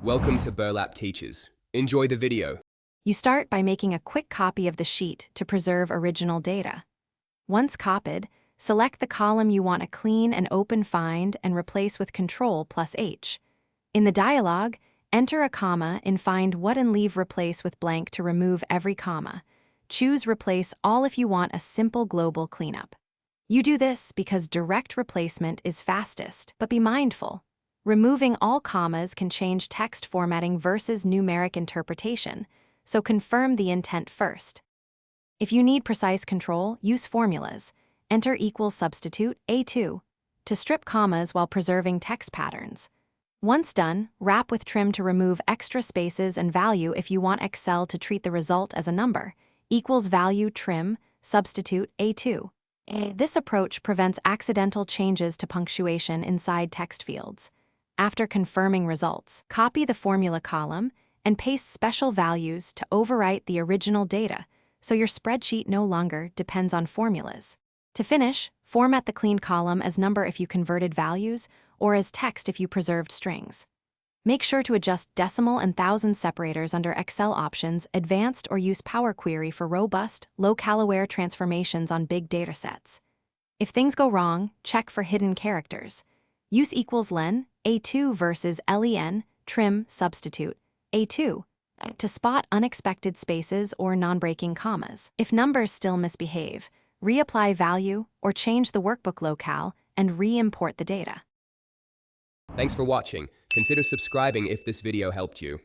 Welcome to Burlap Teachers. Enjoy the video. You start by making a quick copy of the sheet to preserve original data. Once copied, select the column you want a clean and open find and replace with Ctrl+H. In the dialog, enter a comma in Find What and leave Replace with blank to remove every comma. Choose Replace All if you want a simple global cleanup. You do this because direct replacement is fastest, but be mindful. Removing all commas can change text formatting versus numeric interpretation, so confirm the intent first. If you need precise control, use formulas. Enter equals substitute A2 to strip commas while preserving text patterns. Once done, wrap with trim to remove extra spaces and value if you want Excel to treat the result as a number. Equals value trim, substitute A2. This approach prevents accidental changes to punctuation inside text fields. After confirming results, copy the formula column and paste special values to overwrite the original data, so your spreadsheet no longer depends on formulas. To finish, format the clean column as number if you converted values, or as text if you preserved strings. Make sure to adjust decimal and thousand separators under Excel options, Advanced, or use Power Query for robust, low-calorie transformations on big datasets. If things go wrong, check for hidden characters. Use equals len, A2 versus len, trim, substitute, A2, to spot unexpected spaces or non-breaking commas. If numbers still misbehave, reapply value or change the workbook locale and re-import the data. Thanks for watching. Consider subscribing if this video helped you.